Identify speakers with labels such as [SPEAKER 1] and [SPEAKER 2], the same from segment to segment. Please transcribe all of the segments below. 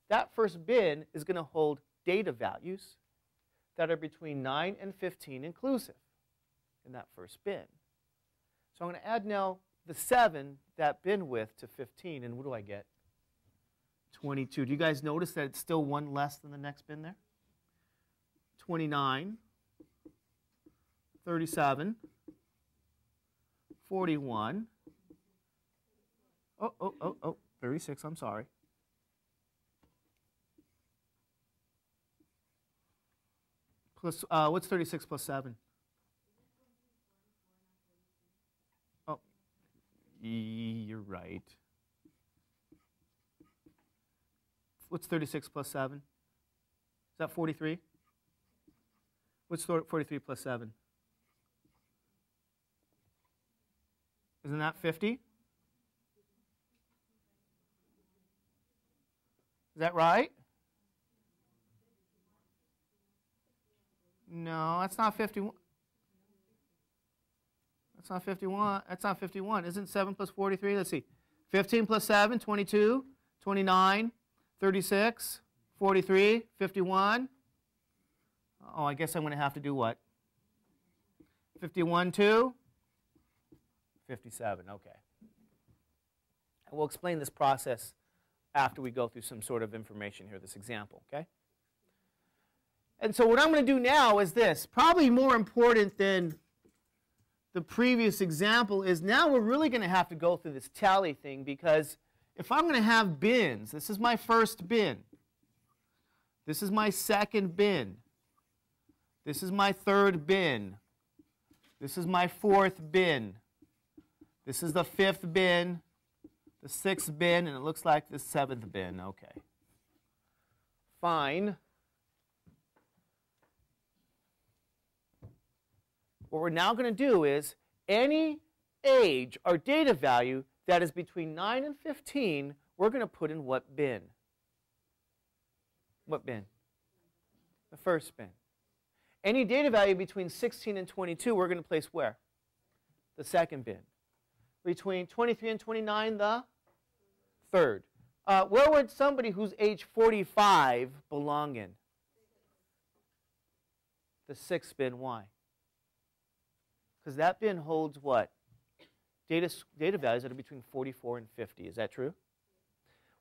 [SPEAKER 1] that first bin is going to hold data values that are between 9 and 15 inclusive in that first bin. So I'm going to add now the 7, that bin width, to 15, and what do I get? 22. Do you guys notice that it's still one less than the next bin there? 29, 37, 41, 36, I'm sorry. Plus, what's 36 plus 7? Oh, you're right. What's 36 plus 7? Is that 43? What's 43 plus 7? Isn't that 50? Is that right? No, that's not 51. That's not 51. That's not 51. Isn't 7 plus 43? Let's see. 15 plus 7, 22, 29, 36, 43, 51. Oh, I guess I'm going to have to do what? 51 to 57. Okay. And we'll explain this process after we go through some sort of information here, this example, okay? And so what I'm going to do now is this. Probably more important than the previous example is now we're really going to have to go through this tally thing, because if I'm going to have bins, this is my first bin. This is my second bin. This is my third bin. This is my fourth bin. This is the fifth bin, the sixth bin, and it looks like the seventh bin. Okay. Fine. What we're now going to do is any age or data value that is between 9 and 15, we're going to put in what bin? What bin? The first bin. Any data value between 16 and 22, we're going to place where? The second bin. Between 23 and 29, the third. Where would somebody who's age 45 belong in? The sixth bin. Why? Because that bin holds what? Data values that are between 44 and 50. Is that true?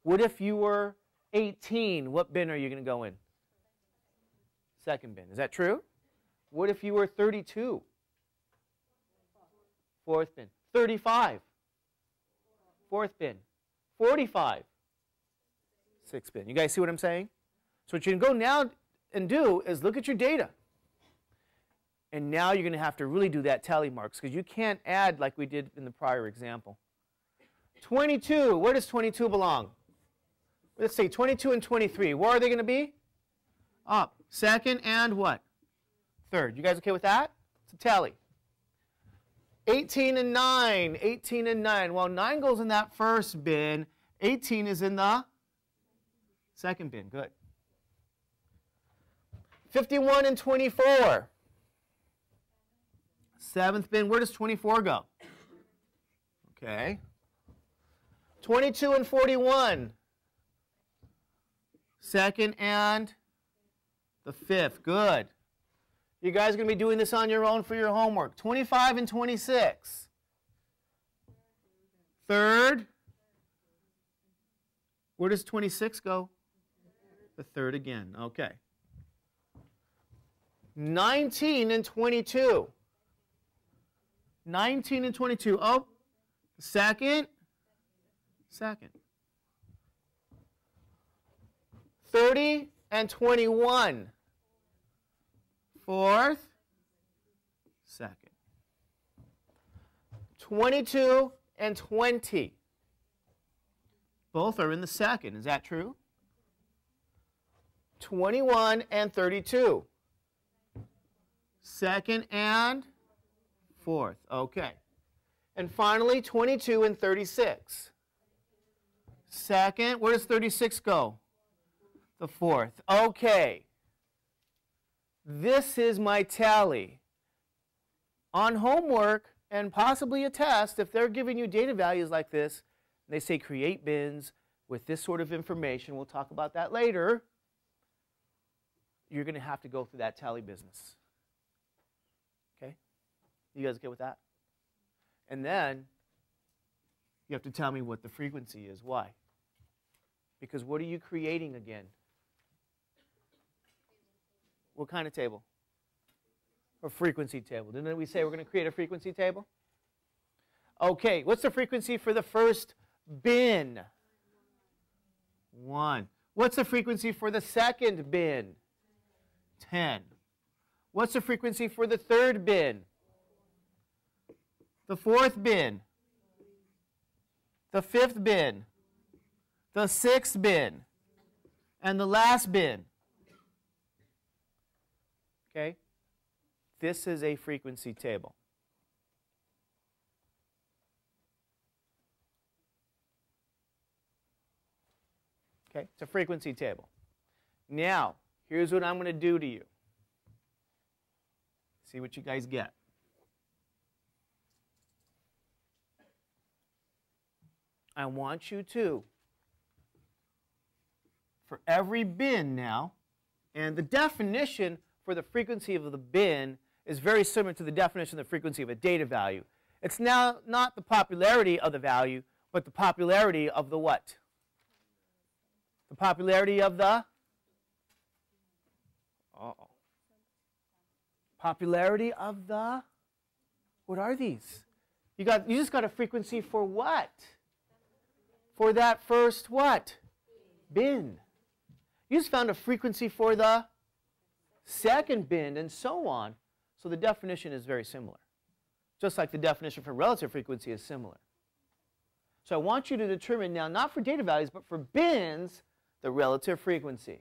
[SPEAKER 1] What if you were 18? What bin are you going to go in? Second bin. Is that true? What if you were 32? Fourth bin. 35. Fourth bin. 45. Sixth bin. You guys see what I'm saying? So what you can go now and do is look at your data. And now you're going to have to really do that tally marks, because you can't add like we did in the prior example. 22. Where does 22 belong? Let's say 22 and 23. Where are they going to be? Up. Second and what? Third. You guys okay with that? It's a tally. 18 and 9. 18 and 9. Well, 9 goes in that first bin. 18 is in the second bin. Good. 51 and 24. Seventh bin. Where does 24 go? Okay. 22 and 41. Second and the fifth. Good. You guys are going to be doing this on your own for your homework. 25 and 26. Third. Where does 26 go? The third again. Okay. 19 and 22. 19 and 22. Oh, second. Second. 30 and 21. Fourth. Second. 22 and 20. Both are in the second. Is that true? 21 and 32. Second and fourth. Okay. And finally, 22 and 36. Second. Where does 36 go? The fourth. Okay. This is my tally. On homework and possibly a test, if they're giving you data values like this, they say create bins, with this sort of information, we'll talk about that later, you're going to have to go through that tally business. Okay? You guys okay with that? And then you have to tell me what the frequency is. Why? Because what are you creating again? What kind of table? A frequency table. Didn't we say we're going to create a frequency table? Okay, what's the frequency for the first bin? 1. What's the frequency for the second bin? 10. What's the frequency for the third bin? The fourth bin? The fifth bin? The sixth bin? And the last bin? Okay? This is a frequency table. Okay? It's a frequency table. Now, here's what I'm going to do to you. See what you guys get. I want you to, for every bin now, and the definition for the frequency of the bin is very similar to the definition of the frequency of a data value. It's now not the popularity of the value, but the popularity of the what? The popularity of the? Popularity of the? What are these? You just got a frequency for what? For that first what? Bin. You just found a frequency for the second bin, and so on. So the definition is very similar. Just like the definition for relative frequency is similar. So I want you to determine now, not for data values, but for bins, the relative frequency.